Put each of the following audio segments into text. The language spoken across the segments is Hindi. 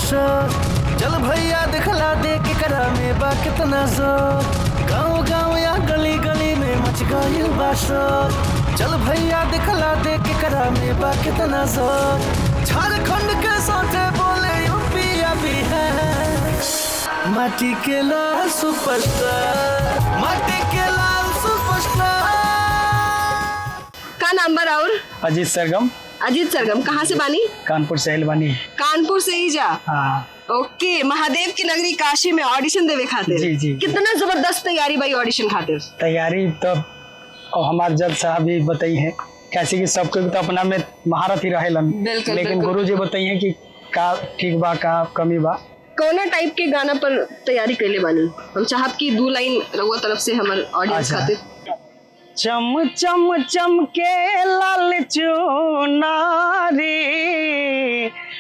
बाशो। चल भैया दिखला दे कि करा में बा कितना जोर। गाँव गाँव या गली गली में मच गई बाशो। चल भैया दिखला दे कि करा में बा कितना जोर। झारखंड के साथे बोले यूपी अभी है। माटी के लाल सुपरस्टार, माटी के लाल सुपरस्टार। का नाम बा और? अजीत सरगम। अजीत सरगम कहाँ से बानी? कानपुर से बानी। कानपुर से ही जा? हाँ। ओके, महादेव की नगरी काशी में ऑडिशन देवे खातिर? जी जी। कितना जबरदस्त तैयारी भाई ऑडिशन खातिर? तैयारी तो हमारे जज साहब भी बताई है, कैसे कि सबको तो अपना में महारत ही रहेलन, लेकिन गुरु जी बताई है कि का ठीक बा का कमी बा। कौना टाइप के गाना पर तैयारी कैले बानी? हम चाहब की 2 लाइन रउआ तरफ से हमारे ऑडियंस खातिर। चम चम चम के लाल चुनारी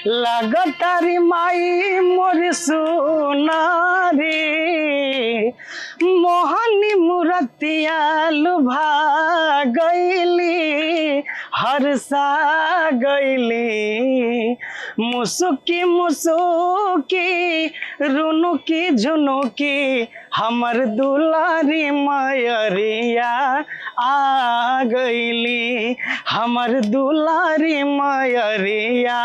लगतारी माई मोर सुनारी। मोहनी मूर्तिया लुभा गईली हरसा गईली। मुसुकी मुसुकी रुनुकी झुनुकी हमर दुलारी मयरिया आ गईली। हमर दुलारी मयरिया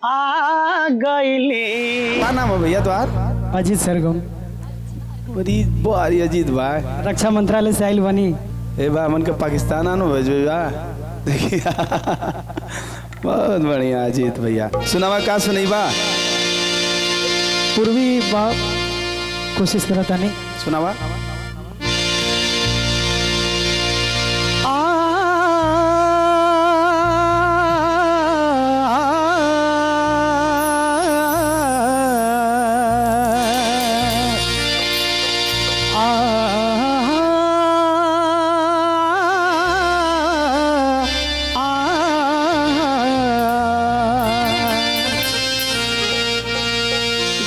आ गईली। क्या नाम है भैया तुम्हार? अजीत सरगम। बड़ी बारी अजीत भाई रक्षा मंत्रालय से आइल बनी। ए बा मन के पाकिस्तान आनो भेजो बा। देखिए बहुत बढ़िया अजीत भैया। सुनावा का सुनई बा? पूर्वी बा कोशिश करता नहीं। सुनावा।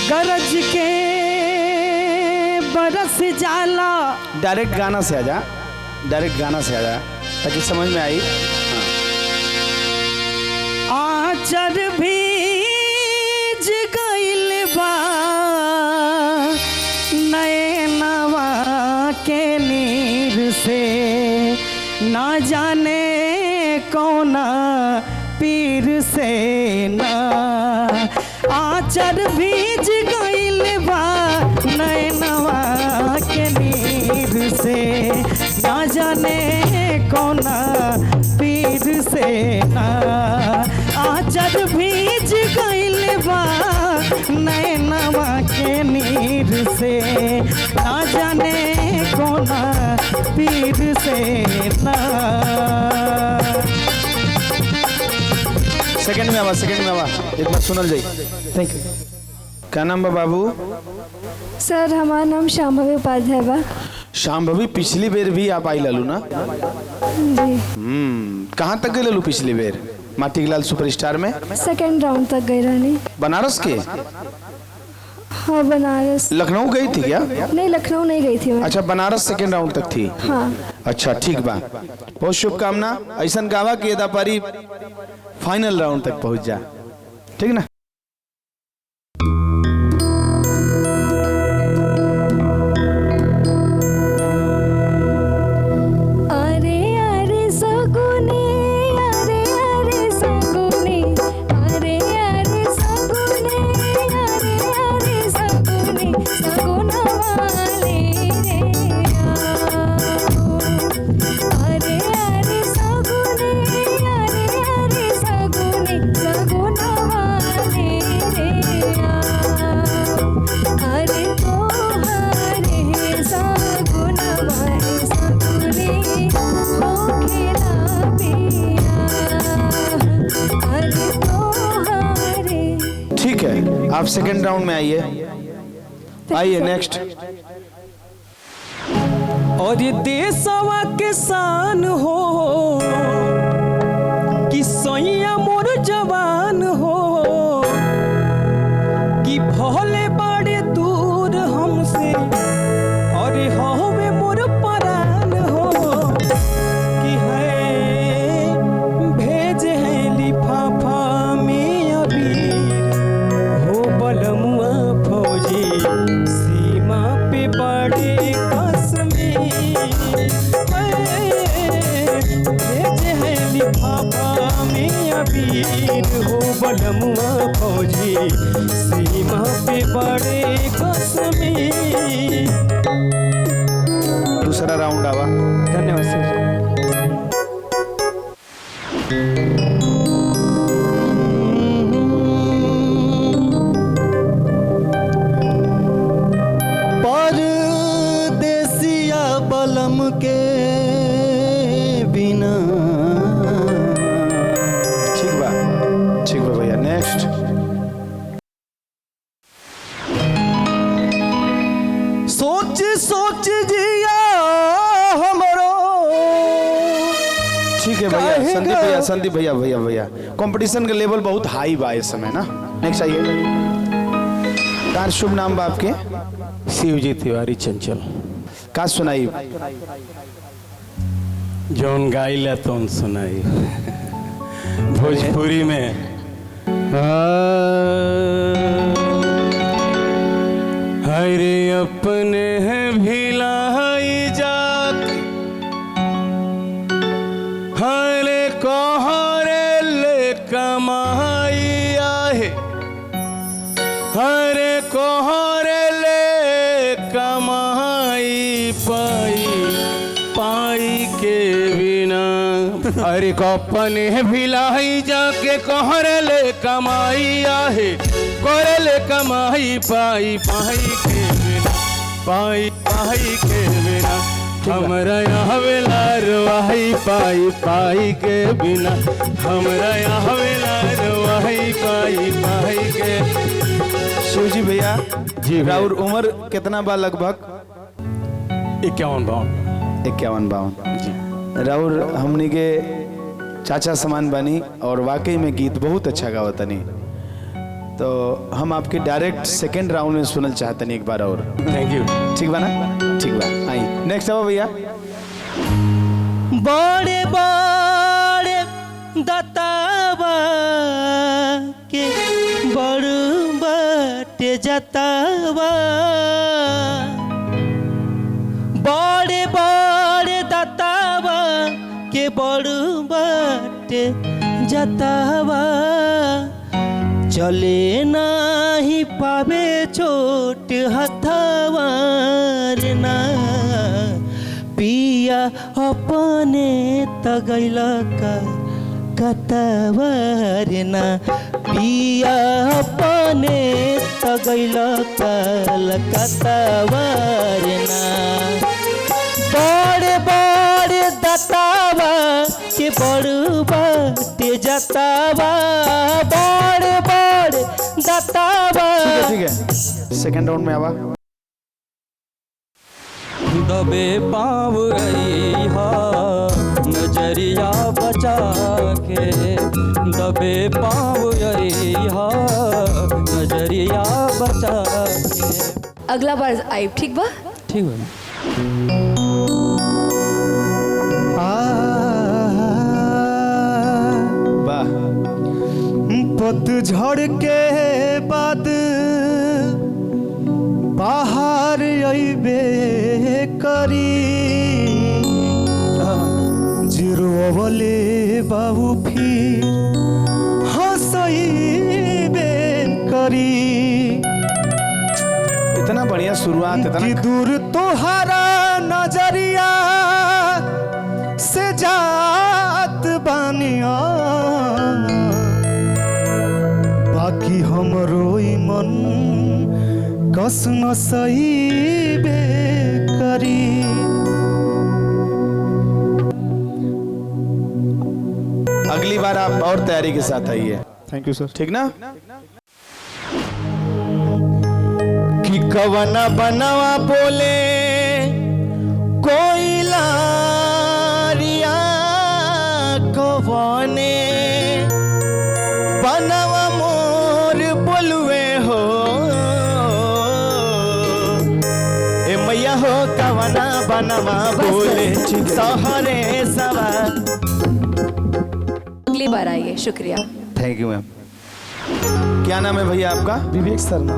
गरज के बरस जाला। डायरेक्ट गाना से आजा, डायरेक्ट गाना से आजा ताकि समझ में आई। आचर भीज गइल बा नैनवा के नीर से। ना जाने कौना पीर से ना। आचर भीज गइल बा नैनवा के नीर से। ना जाने कौना पीर से ना। आचर भीज गइल बा नैनवा के नीर से। ना जाने कौना पीर से ना। सेकंड में आवा, सेकंड में आवा, एक बार सुनल जाई। Thank you. क्या नाम बा बाबू? सर हमारा नाम शांभवी उपाध्याय बा। शांभवी, पिछली बेर भी आप आई ललू ना? जी। कहाँ तक गए ललू पिछली बेर? माटी के लाल सुपरस्टार में 2nd राउंड तक गई रहनी। बनारस के? हाँ बनारस। लखनऊ गई थी क्या? नहीं लखनऊ नहीं गई थी मैं। अच्छा, बनारस 2nd राउंड तक थी। हाँ। अच्छा ठीक बा, बहुत शुभकामना। ऐसा गावा कि एदा पारी फाइनल राउंड तक पहुंच जा, ठीक ना? आप 2nd राउंड में आइए। आइए नेक्स्ट। और ये देशवा के शान हो कि सैया मोर जवान हो कि भले बड़े दूर हमसे और हवे मोर परान हो कि है भेज है लिफाफा में अभी हो बल वीर हो बलमुआ फौजी सीमा पे बड़े कश्मीर। दूसरा राउंड आवा। धन्यवाद सर। परदेसिया बलम के बिना। ठीक बा भैया। नेक्स्ट। सोच सोच जिया हमरो। ठीक है भैया। संदीप भैया कंपटीशन का लेवल बहुत हाई बा इस समय ना। नेक्स्ट आइए। तार शुभ नाम बा आपके? शिवजी तिवारी चंचल। का सुनाई? जौन गाइला तौन सुनाई भोजपुरी में। हरे अपने हैं भिलाई जाक हरे कोहरे ले कमाई आहे हरे कोहरे ले कमाई पाई के बिना। अरे अपने भिलाई जाके कोहरे ले कमाई आहे कोहरे ले कमाई पाई के बिना पाई के बिना। हमरा यहाँ वेला रवाही पाई के बिना हमरा यहाँ वेला रवाही पाई के। शिवजी भैया जी राउर उम्र कितना बा? लगभग 51-52 जी। राउर हमनी के चाचा समान बनी और वाकई में गीत बहुत अच्छा गावतनी। तो हम आपके डायरेक्ट सेकंड राउंड में सुनल चाहतनी एक बार और। Thank you. ठीक बा ना? ठीक बा। आई नेक्स्ट आओ भैया। बड़े बड़े दतावा के बड़ बाटे जतावा। बड़े बड़े दतावा के बड़ बाटे जतावा। चले नाही पावे छोट हथवा रे ना। पिया अपने तगैला का कतवा रे ना। पिया अपने तगैला का कतवा रे ना। बड़े बड़े दतावा के बड़ बाटे जतावा। बड़े बड़े दतावा। ठीक है सेकंड राउंड में आवा। दबे पाँव रही नजरिया बचा के दबे पाँव रही नजरिया बचा के। अगला बार आई ठीक बा। ठीक है। वाह। पतझड़ के बाद बाहर अइबे करी। जिरोवले बाबू फिर हंसइबे करी। इतना बढ़िया शुरुआत। कि इतना दूर तोहरा नजरिया से जात बानिया। बाकी हमरो ई मन कसम सहीबे करी। अगली बार आप और तैयारी के साथ आइए। Thank you sir. ठीक ना? कि कवना बनवा बोले कोई लारिया। कवने बनवा मोर बोलवे हो। ए मैया हो कवना बनवा बोले सहरे सवा। अगली बार आइए। शुक्रिया। Thank you ma'am. क्या नाम है भैया आपका? विवेक शर्मा।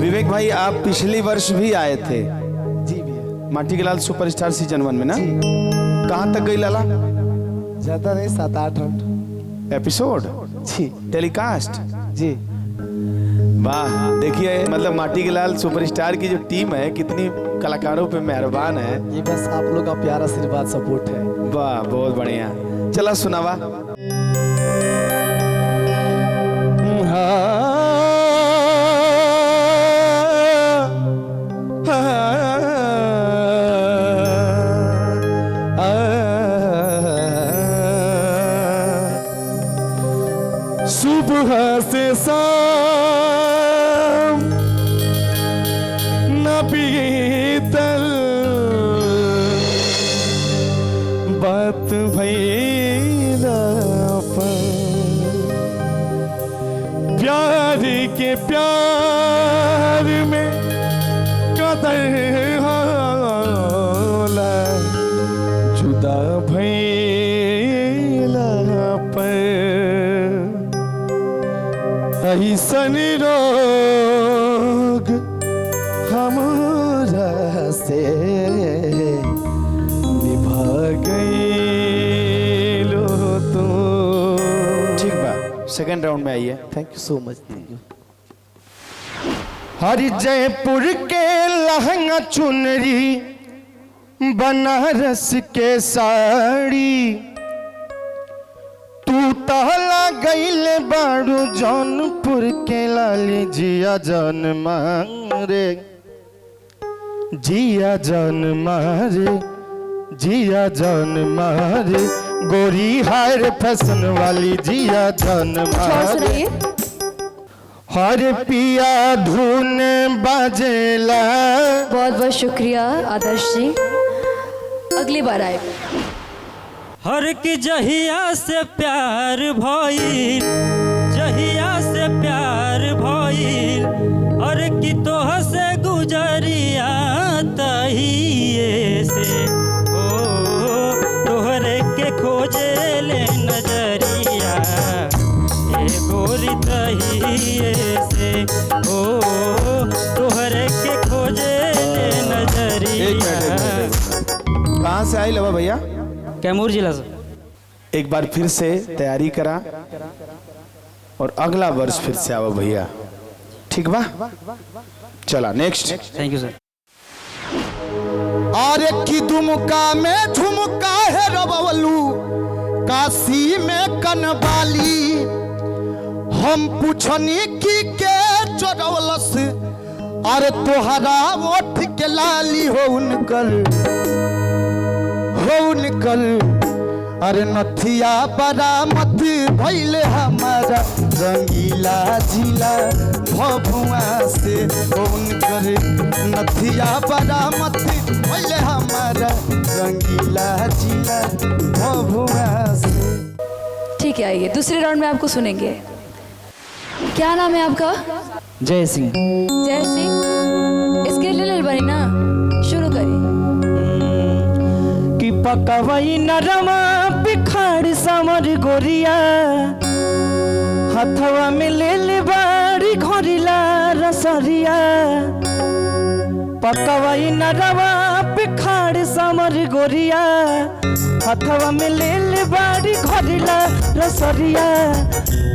विवेक भाई आप पिछली वर्ष भी आए थे जी भैया। माटी के लाल सुपरस्टार सीजन 1 में ना? कहाँ तक गई लाला? ज़्यादा नहीं 7-8 राउंड। एपिसोड जी टेलीकास्ट। जी। वाह, देखिए मतलब माटी के लाल सुपरस्टार की जो टीम है कितनी कलाकारों पे मेहरबान है। ये बस आप लोग का प्यारा आशीर्वाद सपोर्ट है। वाह, बहुत बढ़िया। चला सुनावा। सुबह से शाम न बीतल बात भइला पर, प्यार के प्यार में कदर होला, जुदा भइला पर ऐसन रोग हमरा से निभा गइलो तो। ठीक बा, सेकंड राउंड में आइए। Thank you so much. Thank you. हर जयपुर के लहंगा चुनरी, बनारस के साड़ी, तू तहला गईले बाड़ू जौनपुर के लाली, जिया जान मारे, जिया जान मारे, जिया जान मारे, गोरी हायर फैशन वाली, जिया जान और मारे। सुनाइए। हर पिया धुन बजेला। बहुत बहुत शुक्रिया आदर्श जी, अगली बार आए। हर की जहिया से प्यार भइल, जहिया से प्यार भइल, हर की तोह से गुजरिया तहिए से, ओ तोहरे के खोजे ले नजरिया, ए गोरी तहिए से, ओ तोहरे के खोजे ले नजरिया। कहाँ से आई लवा भैया? कैमूर जिला से। एक बार फिर से तैयारी करा और अगला वर्ष फिर से आओ भैया, ठीक बा? चला नेक्स्ट। Thank you sir. अरे की दुमका में झुमका है रबवलू, काशी में कनबाली, हम पूछनी की के चोरवलस, अरे तोहरा ओठ के लाली हो उनकर, हो उनकर, अरे नथिया बरामद भइले हमारा, रंगीला जिला भभुआ से, हो उनकर नथिया बरामद भइले हमारा, रंगीला जिला भभुआ से। ठीक है, आइए दूसरे राउंड में आपको सुनेंगे। क्या नाम है आपका? जय सिंह। जय सिंह। इसके लिए बनी ना, शुरू करिए। कि पकवई नरमा पिखाड़ समर गोरिया, हथवा में ले ले बाड़ी घोरिला रसरिया, पकवई नरमा पिखाड़ समर गोरिया, हथवा में ले ले बाड़ी घोरिला रसरिया,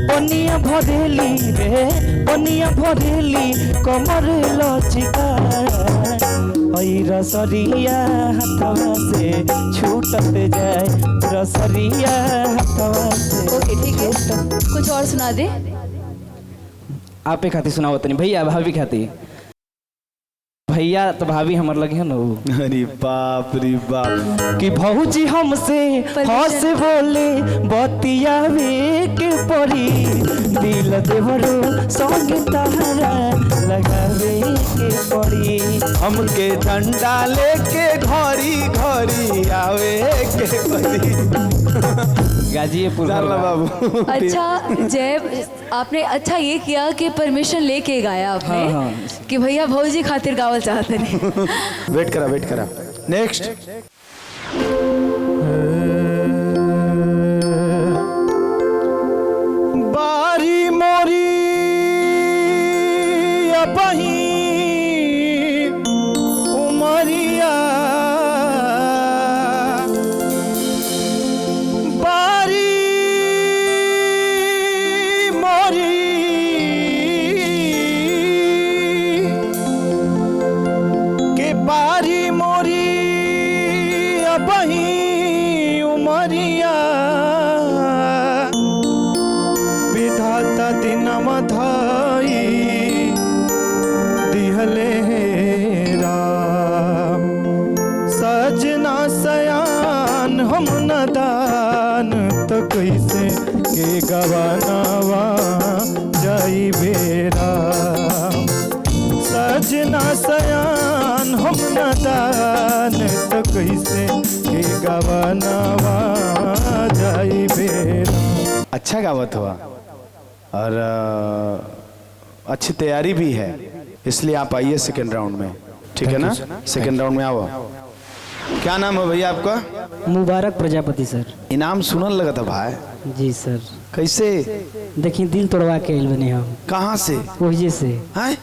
पनिया भरेली रे, पनिया भरेली कमर लचिका, रसरिया हथवा से छूटत जाए, रसरिया हथवा से। ओके ठीक है, कुछ और सुना दे। आपे खाती सुनाओ तनी भैया, भाभी खाती। भैया तो भाभी हमर लगे है ना। अरे बाप रे बाप। कि भौजी हमसे हंस बोले बतियावे के परी, दिल देवरो संग तहरा लगावे के परी, हमके डंडा लेके घड़ी घड़ी आवे के परी। गाजीपुर चल बाबू। अच्छा जय, आपने अच्छा ये किया कि परमिशन लेके गाया आपने। हाँ। कि भैया भौजी खातिर गावल चाहते नहीं। वेट करा वेट करा। नेक्स्ट। बारी मोरी अपही उमरिया, बारी उमरिया विधाता दिनमा धाई दिहले राम सजना सयान हम नदान तो कैसे के गवानावा जाई बेरा सजना सयान हम नदान तो कैसे के गवानावा जाई बेरा। अच्छा गावत हुआ और अच्छी तैयारी भी है, इसलिए आप आइए सेकेंड राउंड में, ठीक है ना? सेकेंड राउंड में आओ। क्या नाम है भैया आपका? मुबारक प्रजापति सर। इनाम सुनल लगा था भाई। जी सर। कैसे? देखिए दिल तोड़वा के आइल बने हम। कहाँ से? वही से हैं?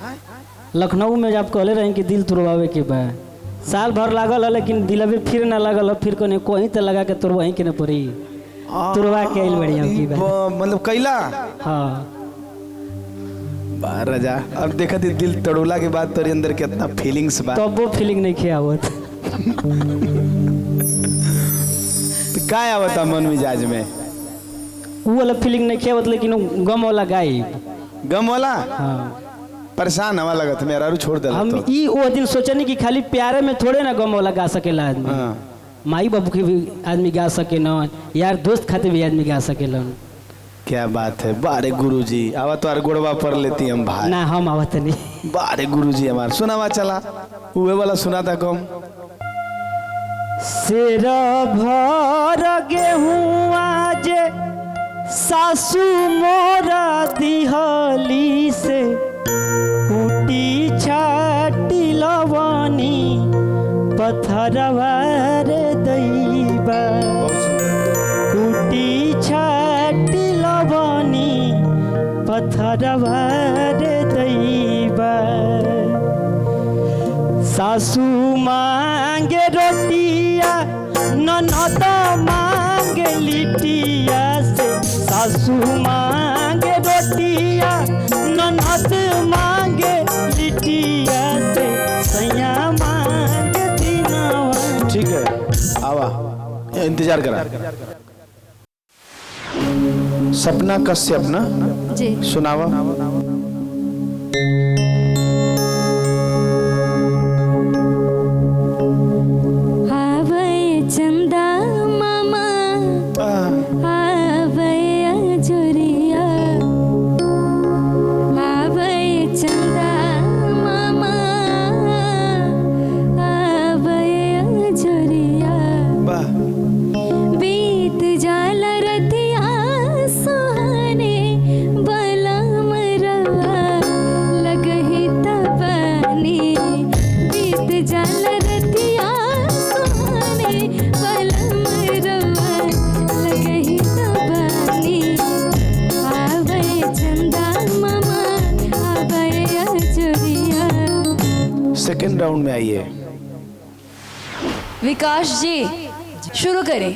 लखनऊ में जब कहले रहे कि दिल तोड़वावे के बा, साल भर लागल है लेकिन दिलवे फिर ना लागल है, फिर कोने कोई तो लगा के तोड़वाही के ना पड़ी, तोड़वा के आइल बढ़िया की बा। मतलब कैला? हाँ राजा अब देखा थी दिल तड़ोला के बाद तेरे अंदर कितना फीलिंग्स बा। तो वो फीलिंग नहीं किया आवत। तो क्या आवता मन मिजाज में? वो वाला फीलिंग नहीं किया आवत, लेकिन गम वाला गायब। गम वाला? हाँ परेशान हवा लगा था मेरा, छोड़ दे। हम ई वो दिन सोचनी कि खाली प्यारे में थोड़े ना गम वाला गा सकेला आदमी। हाँ। माई बाबू के भी आदमी गा सके न, यार दोस्त खातिर भी आदमी गा सकेला। क्या बात है, बारे गुरुजी आवा तो गोड़वा पर लेती हम भाई ना, हम आवत नहीं। बारे गुरुजी हमार सुनावा चला उहे वाला सुना था कम। सिर भर गेहूं आज सासू मोरा दिहली से, कुटी छाटी लवनी पत्थरवा रे दैबा, कुटी छाटी लवनी पत्थरवा रे दैबा, सासू मांगे रोटिया ननद मांगे लिटिया से, सासू मांगे रोटिया ननद मांगे लिटिया से, सैया मांगे दिनवा। ठीक है आवा, इंतजार करा। सपना कश्यप ना जी सुनावा। चंदा मामा आवे अजुरिया, आवे चंदा मामा आवे अजुरिया, बीत जाला रतिया सुहाने बलम रवा लगही तबानी, बीत जाला रतिया सेकेंड राउंड में आइए। विकास जी शुरू करें।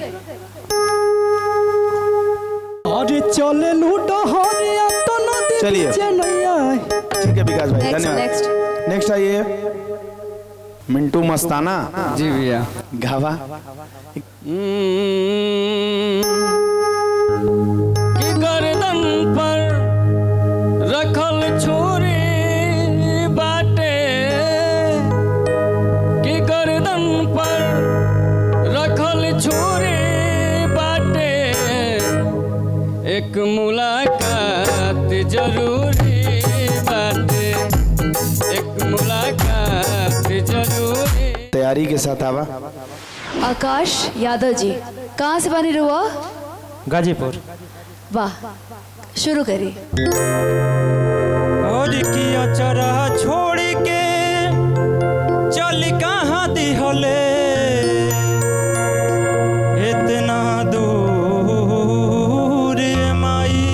अरे चले लूटो हरिया तो नदी चलिए। नीचे नहीं आए। ठीक है विकास भाई धन्यवाद। नेक्स्ट आइए मिंटू मस्ताना। जी भैया। गावा। कि गर्दन पर रखल छोरी बाटे, कि गर्दन पर रखल छोरी बाटे, एक मुलाकात जरूरी बाटे, एक मुलाकात जरूरी। तैयारी के साथ आवा। आकाश यादव जी कहाँ से बने हुआ? गाजीपुर। वाह शुरू करिए। और किया चरा छोड़ के चल कहाँ दिहले, इतना दूर माई,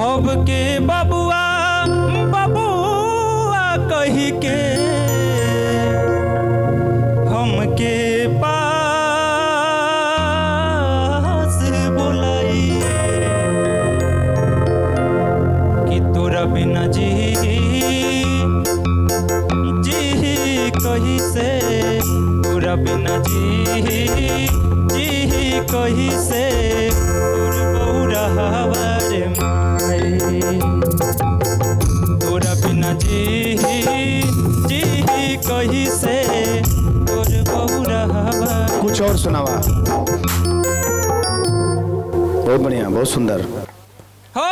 अब के बबुआ बबुआ कही के हमके पास बुलाई, कि तोरा बिना जी बिना जी कही से तोर बौरा हवारे माए तोरा बिना जी कही से तोर बौरा हवारे। कुछ और सुनावा। बहुत बढ़िया, बहुत सुंदर। हो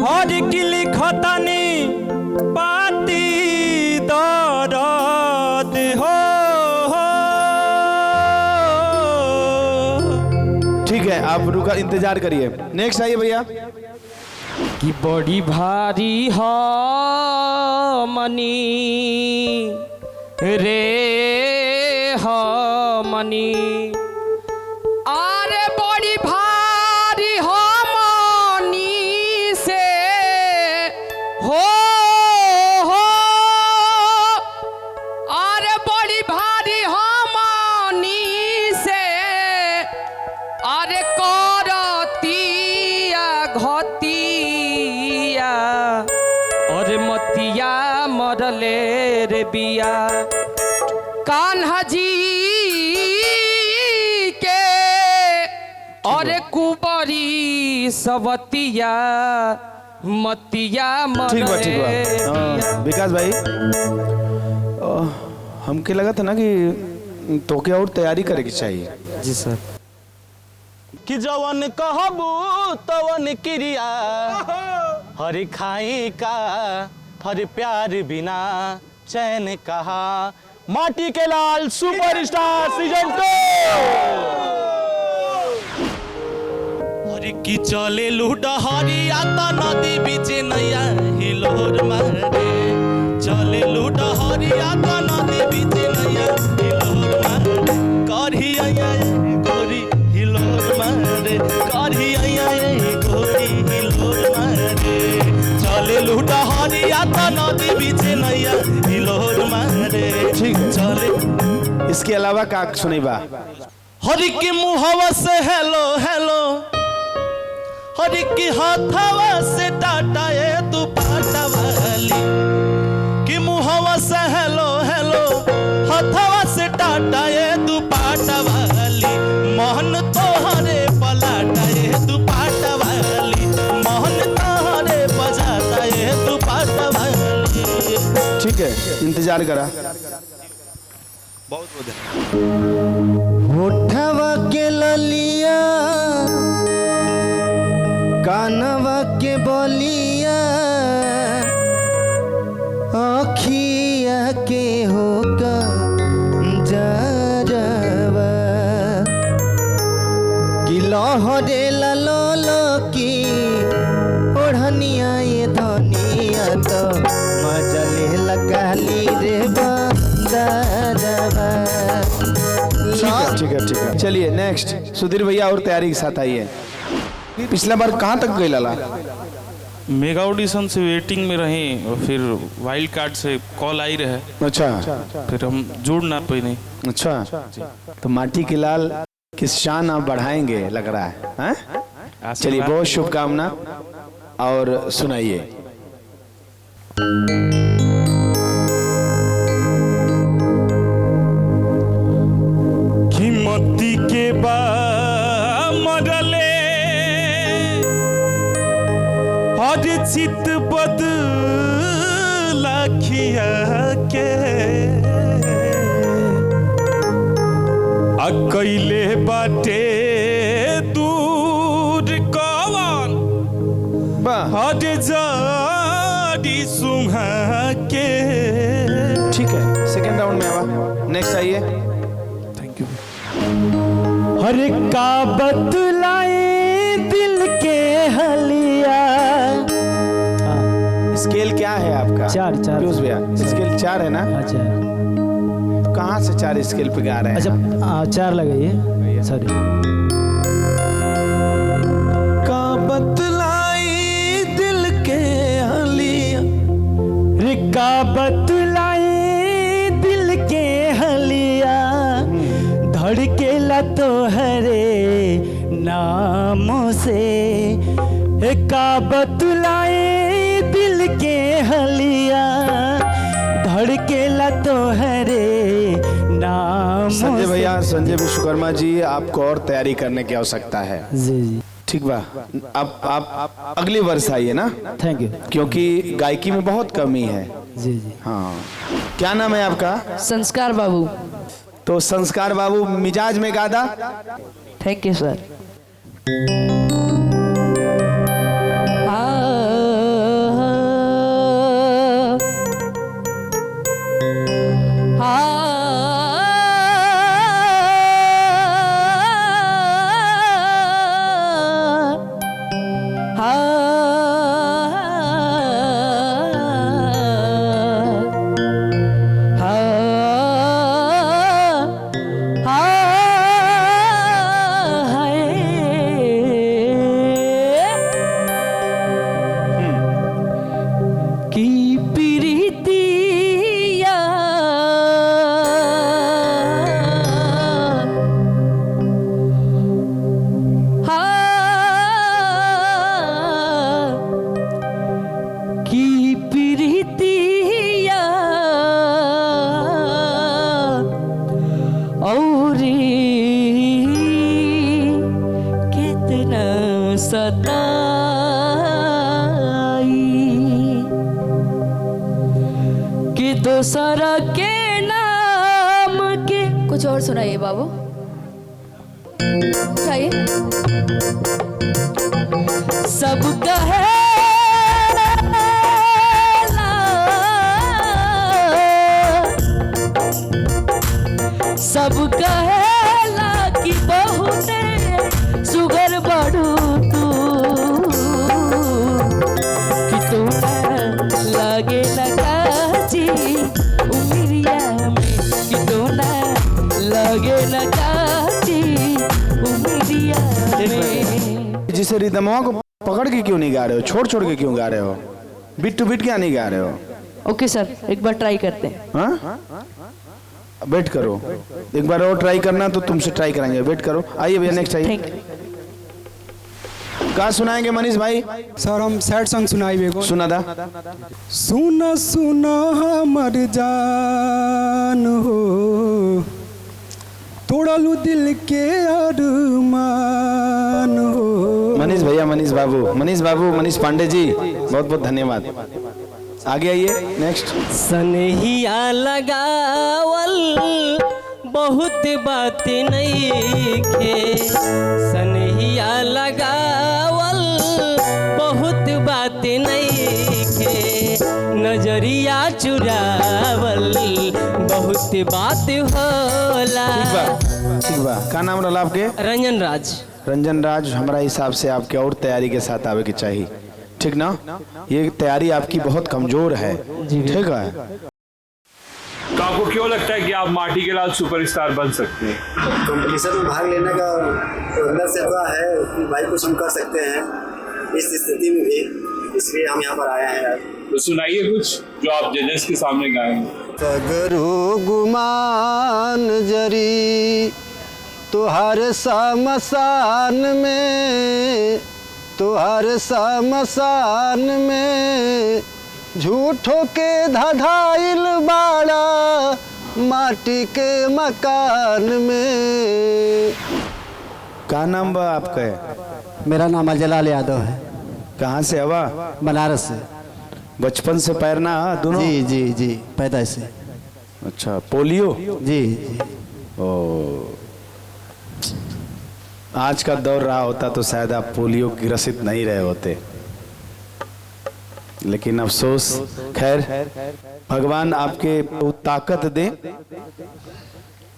हर की लिखतानी पाती दर्द हो। ठीक है, आप रुका, इंतजार करिए। नेक्स्ट आइए भैया। कि बड़ी भारी मनी रे मनी अरे बड़ी भारी मनी से हो अरे बड़ी भारी मनी से अरे करतिया घतिया और मतिया मरले रे बिया कान्हा जी के और कुबरी सवतिया मतिया ठीक बा, ठीक बा। मरले विकास भाई, हमके लगा था ना कि तो क्या और तैयारी करे की चाहिए। जी सर। कि जवन कहबू तवन क्रिया हरि खाई का हर प्यार बिना चैन कहा। माटी के लाल सुपरस्टार सीजन 2। हरि की चले लूडहरिया त नदी बीच नैया हिलोर मारे चले लूडहरिया त नदी बीच नैया हिलोर मारे करहिया गोरी हिलोर मारे करहिया गोरी हिलोर मारे चले लूडहरिया त नदी बीच नैया हिलोर मारे। ठीक है, चले इसके अलावा का सुनीबा। हरि की मुहवा से हेलो हेलो हरि की हाथवा से टाटा ये दुपट्टा वाली कि मुहवा से हेलो हेलो हाथवा से टाटा ये दुपट्टा वाली मोहन तोहरे पलाटा ये दुपट्टा वाली मोहन तोहरे बजाता ये दुपट्टा वाली। ठीक है, इंतजार करा। बहुत होठवा के ललिया कानवा के बलिया अखिया के होगा जरवा कि लहरे ललो की ओढ़निया ये धनिया तो मजा ले लगाली रे बंदरवा। ठीक है, चलिए नेक्स्ट। सुधीर भैया और तैयारी के साथ आइए। पिछला बार कहाँ तक गई लाला? मेगा ऑडिशन से वेटिंग में रहे और फिर वाइल्ड कार्ड से कॉल आई रहे। अच्छा, फिर हम जुड़ ना पाए नहीं। अच्छा, तो माटी के लाल किस शान आप बढ़ाएंगे लग रहा है, हैं? चलिए, बहुत शुभकामना और सुनाइए। हिम्मती के मरले हर चित बदला खिया के अकेले बाटे दूर कवन हर जारी सुहा के। ठीक है, सेकेंड राउंड में आवा। नेक्स्ट आइए। हर का बतलाए दिल के हलिया। स्केल क्या है आपका? 4 पीयूष भैया, स्केल 4 है ना? अच्छा, तो कहाँ से 4 स्केल पे गा रहे हैं? अच्छा 4 लगाइए, सॉरी। का बतलाई दिल के हलिया रे का बतलाई दिल के हलिया धड़केला तोहरे नामों से। का बतलाई संजय विश्वकर्मा जी, आपको और तैयारी करने की आवश्यकता है। जी जी ठीक बा। अब आप अगली वर्ष आइए ना, थैंक यू। क्योंकि गायकी में बहुत कमी है। जी जी हाँ, क्या नाम है आपका? संस्कार बाबू। तो संस्कार बाबू मिजाज में गादा। Thank you sir. कि दूसरा के नाम के। कुछ और सुनाइए बाबू, उठाइए। सब कहे सब कहेला कि बहुते सुगर बढ़ू तू, कि तू लगे लगी उमरिया में, कि तू लगे लगी उमरिया में। जिसे रिदमवा को पकड़ के क्यों नहीं गा रहे हो, छोड़ छोड़ के क्यों गा रहे हो, बीट टू बीट क्या नहीं गा रहे हो? ओके सर, एक बार ट्राई करते हैं। हाँ, वेट करो, एक बार और ट्राई करना तो तुमसे ट्राई कराएंगे, वेट करो। आइए भैया, नेक्स्ट आइए। कहाँ सुनाएंगे मनीष भाई? सर हम सैड सॉन्ग सुनाइए। सुना था। सुना सुना हमर जान हो, तोड़लू दिल के अरमान हो। मनीष भैया, मनीष बाबू, मनीष पांडे जी, बहुत बहुत धन्यवाद। आगे आइए, नेक्स्ट। सनहिया लगावल बहुत बात नहीं खे, सनहिया लगावल बहुत बात नहीं खे, नजरिया चुरावल बहुत बात होला। ठीक बा। क्या नाम रहा आपके? रंजन राज। रंजन राज, हमारा हिसाब से आपके और तैयारी के साथ आवे की चाहिए, ठीक ना? ये तैयारी आपकी बहुत कमजोर है, ठीक है? तो आपको क्यों लगता है कि आप माटी के लाल सुपरस्टार बन सकते हैं? कंपटीशन में भाग लेने का अंदर से हुआ है कि भाई कुछ हम कर सकते हैं इस स्थिति में भी, इसलिए हम यहाँ पर आए हैं यार। तो सुनाइए कुछ जो आप जजेस के सामने गाएंगे। सगरो गुमान जरी तुहार समसान में, तुहार समसान में झूठों के धधाइल बाड़ा माटी के मकान में। क्या नाम बा आपका? मेरा नाम जलाल यादव है। कहाँ से हवा? बनारस से। बचपन से पैरना दोनों? जी जी जी, पैदा से। अच्छा, पोलियो? जी। ओ, आज का दौर रहा होता तो शायद आप पोलियो ग्रसित नहीं रहे होते, लेकिन अफसोस। खैर, भगवान आपके ताकत दे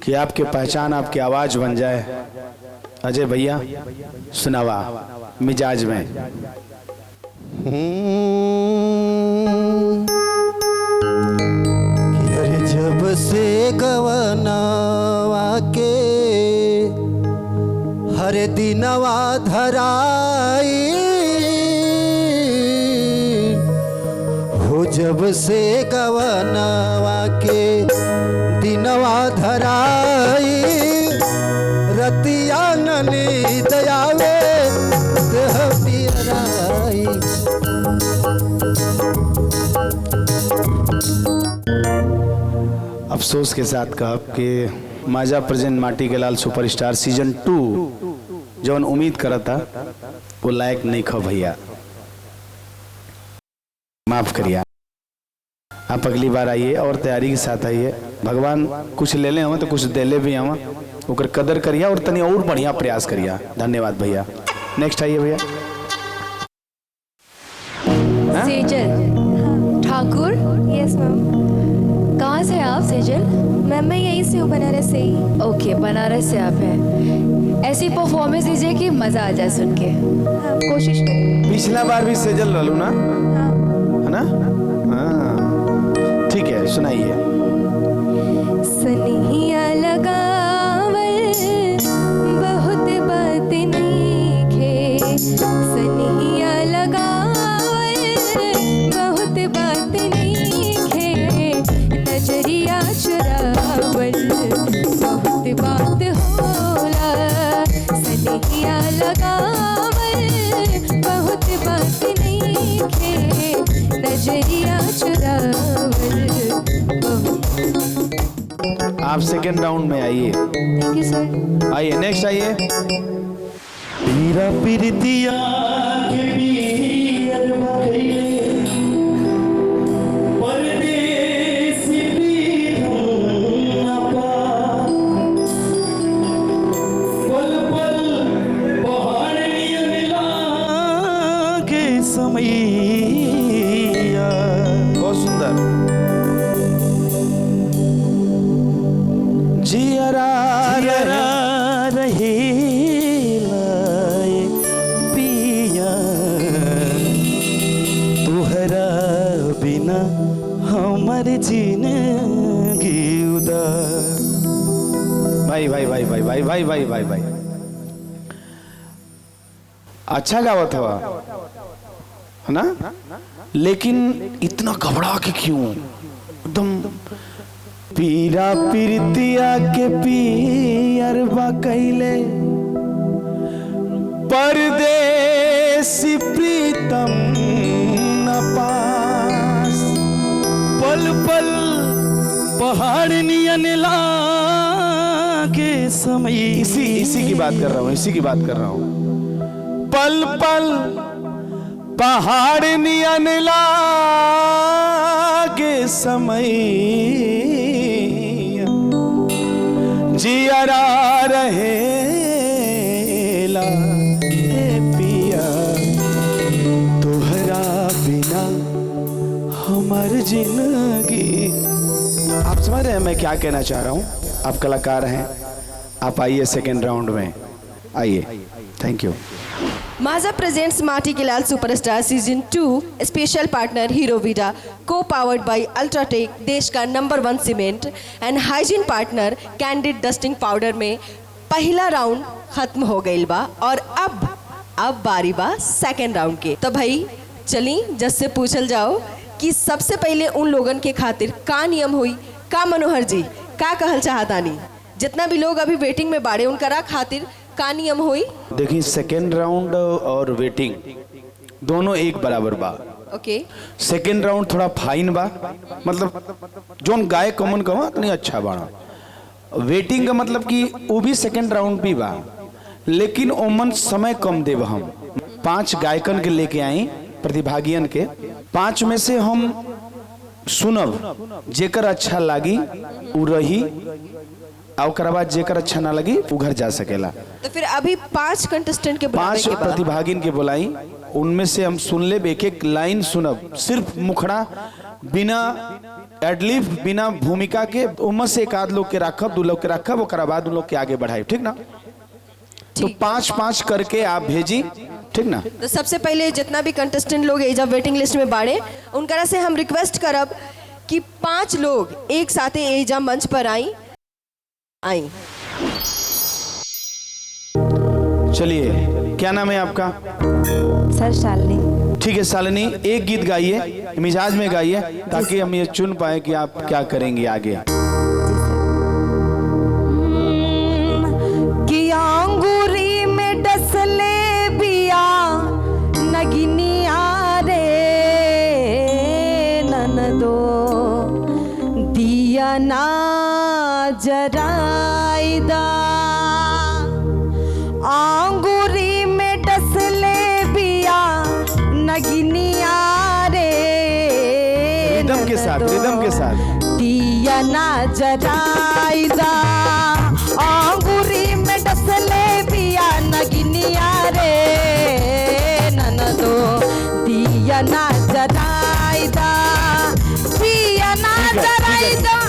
कि आपके पहचान आपकी आवाज बन जाए। अजय भैया सुनावा मिजाज में। अरे जब से गवनवा के हर दिनवा धराई हो, जब से गवनवा के दिनवा धराई, रतिया ननी दयावे देह पियराई। अफसोस के साथ कहब कि माजा प्रेजेंट माटी के लाल सुपरस्टार सीजन 2 जौन उम्मीद करता वो लायक नहीं खो भैया, माफ करिए। आप अगली बार आइए और तैयारी के साथ आइए। भगवान कुछ ले ले हम तो कुछ दे ले भी हम, ओकर कदर करिए और तनी और बढ़िया प्रयास करिए। धन्यवाद भैया। नेक्स्ट आइए भैया। सेजल ठाकुर। Yes ma'am. कहाँ से हैं आप सेजल? मैम मैं यहीं से हूँ, बनारस से ही। ओके, बनारस से आप हैं। ऐसी परफॉर्मेंस दीजिए कि मजा आ जाए सुन के। हाँ, कोशिश करेंगे। पिछला बार भी सेजल रहलू ना, है ना? हाँ ठीक है, सुनाइए। सनहिया लगावल बहुत बात नइखे, सनहिया लगावल बहुत बात नइखे, नजरिया चुरावल बहुत बात होला, सनहिया लगावल बहुत बात नइखे, नजरिया चुरावल। आप सेकेंड राउंड में आइए। Thank you sir. आइए, नेक्स्ट आइए। पीरा पीरतिया के पीर मगैले, परदेसी पीर अपा, पल पल पहाड़ियां मिला के समैया। बहुत सुंदर। जियरा रहे लाए पिया, तुहरा बिना हमर जिंदगी उदार। भाई भाई भाई भाई भाई भाई भाई भाई भाई अच्छा गावत हवा, है ना? लेकिन इतना घबरा के क्यों? एकदम पीरा पीरतिया के पियरबा कैले, परदेसी प्रीतम न पास, पल पल पहाड़ नियन लागे समय। इसी की बात कर रहा हूँ, इसी की बात कर रहा हूँ। पल पल पहाड़ नियन लागे समय, जियरा रहेला ए पिया, तोहरा बिना हमार जिंदगी। आप समझ रहे हैं मैं क्या कहना चाह रहा हूँ? आप कलाकार हैं, आप आइए सेकेंड राउंड में आइए। Thank you. Maaza presents Maati ke Lal superstar season 2 special partner Hero Vida, को पावर्ड बाय अल्ट्राटेक, देश का number 1 cement and hygiene partner Candid dusting powder में पहला राउंड खत्म हो गई बा और अब बारी बा सेकेंड राउंड के। तो भाई चली जज से पूछल जाओ कि सबसे पहले उन लोगन के खातिर का नियम हुई, का मनोहर जी का कहल चाहतानी? जितना भी लोग अभी वेटिंग में बाड़े उनकरा खातिर का नियम हुई? देखिए, सेकेंड राउंड और वेटिंग दोनों एक बराबर बा। ओके। सेकेंड राउंड थोड़ा फाइन बा, मतलब जोन गाय कॉमन कहो इतनी अच्छा बाड़ा। वेटिंग का मतलब कि वो भी सेकेंड राउंड भी बा, लेकिन ओमन समय कम देव। हम 5 गायकन के लेके आई, प्रतिभागियन के 5 में से हम सुनब, जेकर अच्छा लागी उ रही, और बाद जेकर अच्छा ना लगी वो घर जा सकेला। तो फिर अभी 5 कंटेस्टेंट के 5 प्रतिभागिन के बुलाई, उनमें से हम सुन ले, एक एक लाइन सुनब, सिर्फ मुखड़ा, बिना एडलिफ, बिना भूमिका के। उनमें से एक आध लोग के रखब, 2 लोग के रखब, ओकरा बाद उन लोग के आगे बढ़ाई, ठीक ना? तो 5-5 करके आप भेजी, ठीक ना? तो सबसे पहले जितना भी कंटेस्टेंट लोग जब वेटिंग लिस्ट में बाड़े, उनकरा से हम रिक्वेस्ट करब कि 5 लोग एक साथ एजा मंच पर आई। चलिए, क्या नाम है आपका? सर शालिनी। ठीक है शालिनी, एक गीत गाइए, मिजाज में गाइए, ताकि हम ये चुन पाए कि आप क्या करेंगे आगे। कि अंगूरी में डसले बिया नगिनिया रे ननदो दिया ना जराइदा आंगूरी में डसले बिया नगिनिया रे रिदम के साथ दिया ना जराइदा आंगूरी में डसले बिया नगिनिया रे ननदो दिया ना जराइदा दिया ना जराइदा।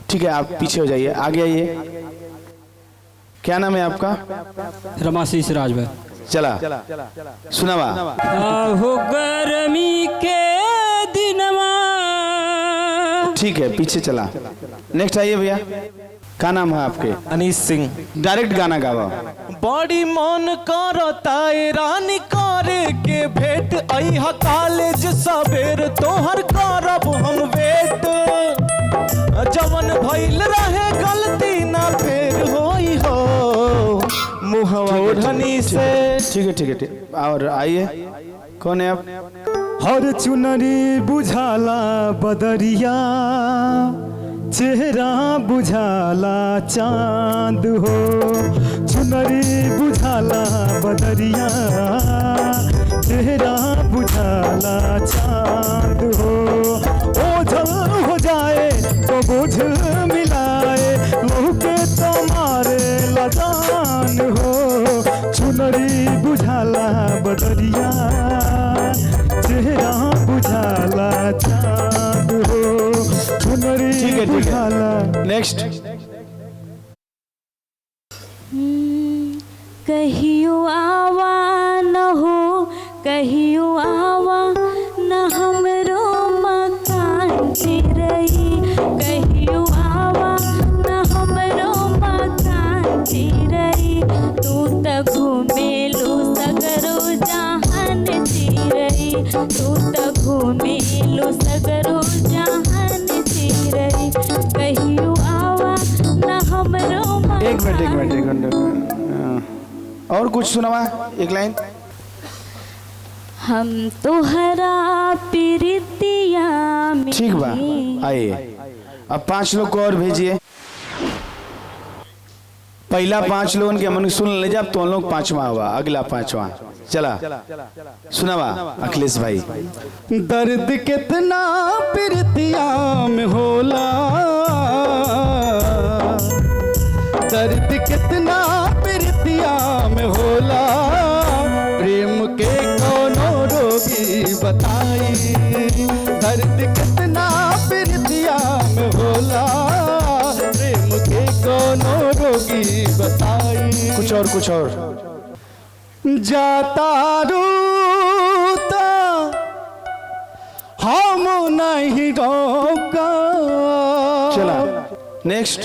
ठीक है आप पीछे हो जाइए, आगे आइए। क्या नाम है आपका? रमाशीष राजभर। चला सुनावा। आहो गर्मी के दिनमा। ठीक है पीछे चला। नेक्स्ट आइए भैया, क्या नाम है आपके? अनीस सिंह। डायरेक्ट गाना गावा। बड़ी मन करता रानी करे के भेंट अइहा कॉलेज सवेर तोहर करब हम वेट जवन भइल रहे गलती ना फेर होई हो मुहवा ओढ़नी से। ठीक है और आइए। कौन है आप? हर चुनरी बुझाला बदरिया चेहरा बुझाला चांद हो चुनरी बुझाला बदरिया चेहरा बुझाला चांद हो ओझल हो जाए तो बोझ मिलाए लौके तुम्हारे लजान हो चुनरी बुझाला बदरिया चेहरा बुझाला चांद हो चुनरी बुझाला। नेक्स्ट। कहियो आवा न हो कहियो आवा न हमरो मकान चिरई कहियो आवा न हमरो मकान चिरई तू त घूमेलू सगरो जहान चिरई तू त घूमेलू सगरो जहान चिरई कहियो आवा न हमरो एक मिनट और कुछ सुनावा एक लाइन। हम तोहरा प्रीतिया में। ठीक बा आइए। अब 5 लोग को और भेजिए। पहला 5 लोगों के मन सुन ले जब तो हम लोग 5वां हुआ, अगला 5वां चला सुनावा अखिलेश भाई। दर्द कितना प्रीतिया में होला दर्द कितना प्रीतिया में होला प्रेम के कोनो रोगी बताई दर्द कितना प्रीतिया में होला प्रेम के कोनो रोगी बताई। कुछ और जाता रूता हम नहीं रोका। चला नेक्स्ट।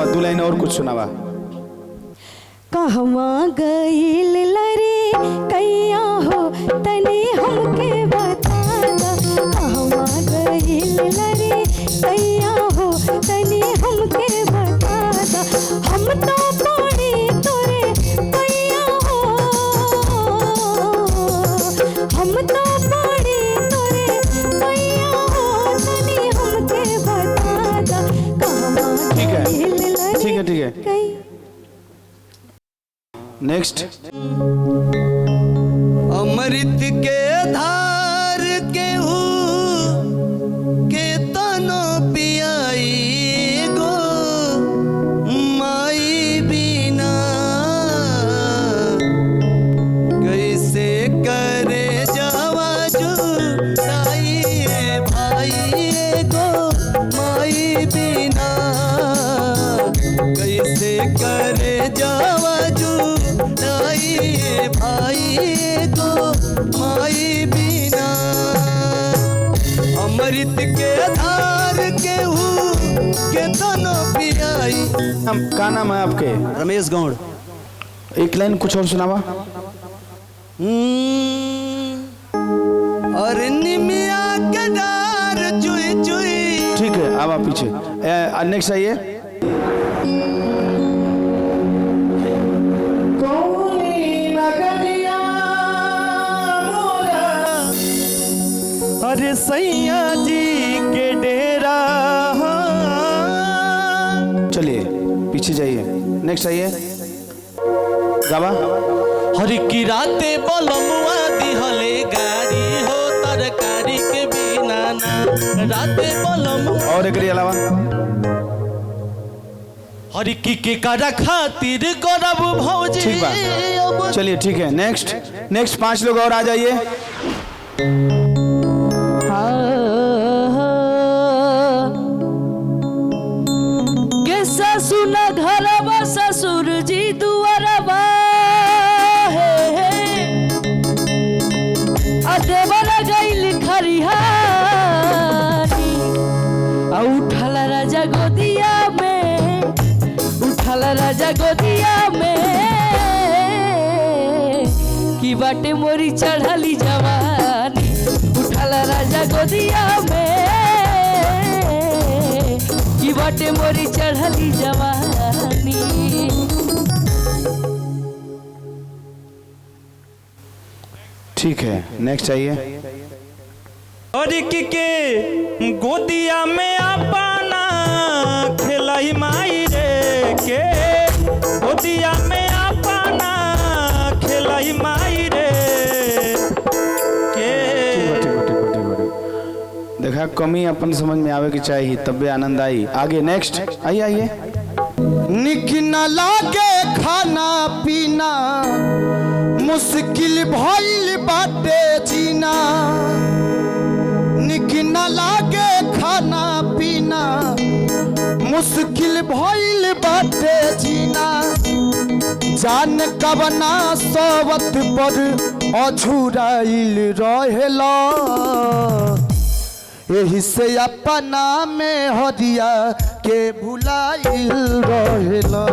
दो लाइन और कुछ सुनावा। कहवा गईल लरे कैया हो तनी हमके बता कहवा गईल लरे कैया हो तनी हमके बता हम तो पड़ी तोरे कैया हो हम तो पड़ी तोरे कैया हो तनी हमके बता कहवा गईल लरे। ठीक है नेक्स्ट। अमृत के धार के के तनो पियाई गो माई बिना कैसे करे जावा जुदाई भाई गो माई बिना कैसे करे जा के दोनों पियाई। क्या नाम है आपके? रमेश गौड़। एक लाइन कुछ और सुनावा। और निमिया के डार चुई चुई। ठीक है, अब आप पीछे नेक्स्ट आइए। अरे सैया जी के डेरा। चलिए पीछे जाइए, नेक्स्ट आइए। गावा। हरी की राते बलमुआ दिहले गाड़ी हो तरकारी के बिना ना राते बलमुआ। और एक अलावा। हरी की कारा खातिर गौरव भौजी। ठीक बात, चलिए ठीक है। नेक्स्ट 5 लोग और आ जाइए। ससुर घरवा ससुर जी दुआरवा देवर गईल खरिहानी उठल राजा गोदिया में की बाटे मोरी चढ़ली जवानी उठल राजा गोदिया में की बाटे मोरी चढ़ली जवानी। ठीक है, नेक्स्ट आइए। और के गोदिया में अपना खेलाई माई रे के गोदिया में अपना खेलाई माई रे के। देखा कमी अपन समझ में आवे की चाहिए, तबे आनंद आई। आगे नेक्स्ट आइए। निक न लागे खाना पीना मुश्किल भइल बाटे जीना। निक न लागे खाना पीना मुश्किल भइल बाटे जीना। जान कवना सोवत पर अझुराइल रहेला यही से अपना में हरिया के भुलाइल रहेला।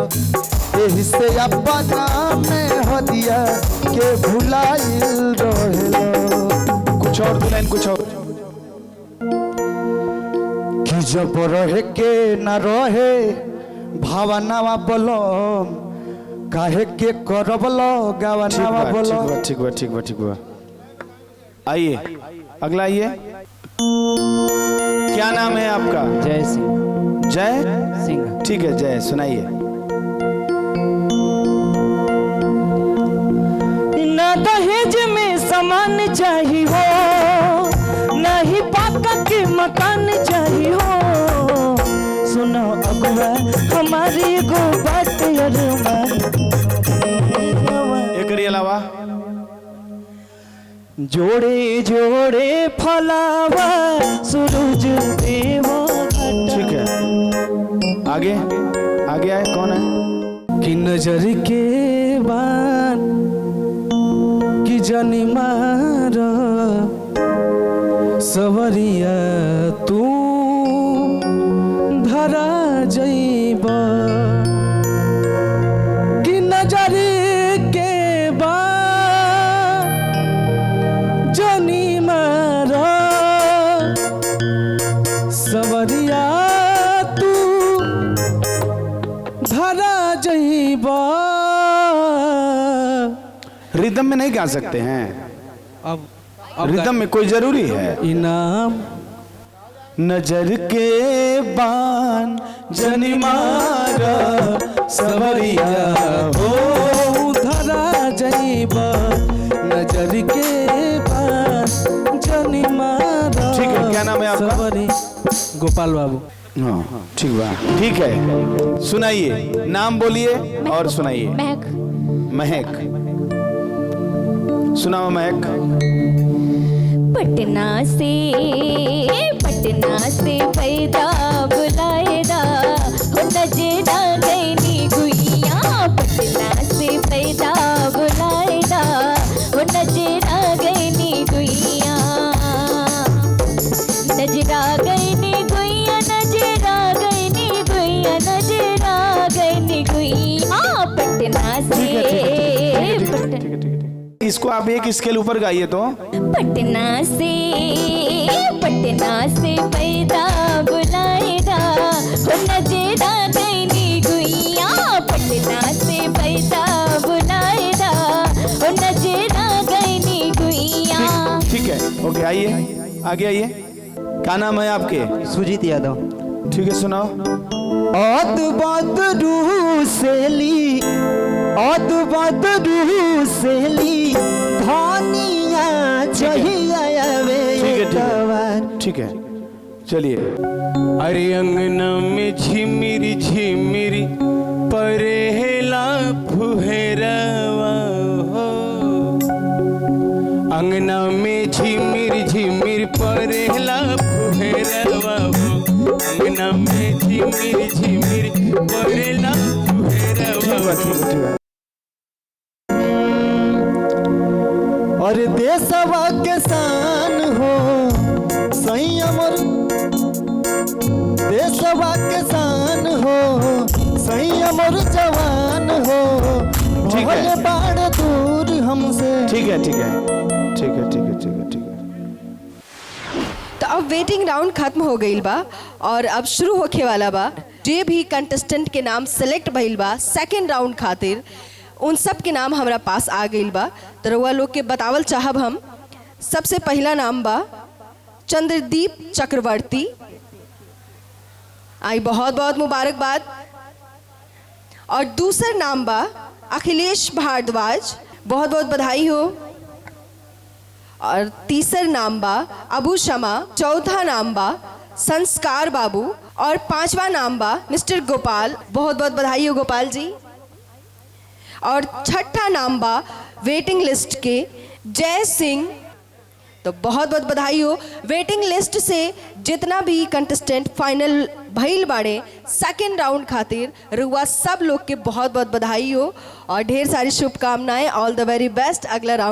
यही से अपना में हरिया के भुलाइल रहेला। कुछ और दो लाइन, कुछ और। कि जब रहे के न रहे भावनावा बोलो काहे के करबलो गावनावा बोलो। ठीक बा। आइए अगला आइए। क्या नाम है आपका? जय सिंह। जय सिंह। ठीक है जय, सुनाइए। ना दहेज में सामान चाहिए हो ना ही पाका के मकान चाहिए हो। सुनो अगुआ हमारी एगो बात एक अलावा। जोड़े जोड़े फलावा सूरज देवो। ठीक है, आगे आए। कौन है? कि नजर के बान कि जानी मार सवरिया तू धरा जइबा। कि नजर के बान जानी मार सवरिया तू धरा जइबा। रिदम में नहीं गा सकते हैं? अब रिदम में कोई जरूरी है? इनाम नजर के बान जनी मारा सवरिया हो धरा जइबा। नजर के बान जनी मारा। ठीक है, क्या नाम है आपका? गोपाल बाबू। हाँ ठीक बा, ठीक है। सुनाइए, नाम बोलिए और सुनाइए। महक। सुनाओ महक। पटना से पैदा बुलाएदा हो नजरा गईनी गुइया। पटना से पैदा बुलाएदा हो नजरा गईनी गुइया। नजरा गईनी गुइया नजरा गईनी इसको आप एक स्केल ऊपर गाइए तो। पटना से पैदा बुलाएगा हो नजरा गईनी गुइया। पटना से पैदा बुलाएगा हो नजरा गईनी गुइया। ठीक है, ओके, आइए आगे आइए। क्या नाम है आपके? सुजीत यादव। ठीक है, सुनाओ। औद बदरू सेली धनिया चाहिए ठीक है, चलिए। अरे अंगना में झिमिरी झिमिरी परेला फुहेरवा हो। अंगना में झिमिरी झिमिरी परेला फुहेरवा हो। अंगना में झिमिरी झिमिरी परेला फुहेरवा हो। और देशवा के शान हो सही अमर, देशवा के शान हो सही अमर जवान हो। ठीक है। भले बाड़ दूर हमसे। ठीक है, ठीक है, ठीक है, ठीक है, ठीक है, ठीक है। तो अब वेटिंग राउंड खत्म हो गईल बा और अब शुरू होखे वाला बा। जे भी कंटेस्टेंट के नाम सेलेक्ट भइल बा सेकेंड राउंड खातिर, उन सब के नाम हमरा पास आ गईल बा। तो रउआ लोग के बतावल चाहब हम। सबसे पहला नाम बा चंद्रदीप चक्रवर्ती। आई बहुत बहुत मुबारकबाद। और दूसरा नाम बा अखिलेश भारद्वाज, बहुत बहुत बधाई हो। और तीसरा नाम बा अबू शमा। चौथा नाम बा संस्कार बाबू। और पांचवा नाम बा मिस्टर गोपाल, बहुत बहुत बधाई हो गोपाल जी। और छठा नाम बा वेटिंग लिस्ट के जय सिंह, तो बहुत बहुत बधाई हो। वेटिंग लिस्ट से जितना भी कंटेस्टेंट फाइनल भइल बाड़े सेकेंड राउंड खातिर, रुआ सब लोग के बहुत बहुत बधाई हो और ढेर सारी शुभकामनाएं। ऑल द वेरी बेस्ट अगला राउंड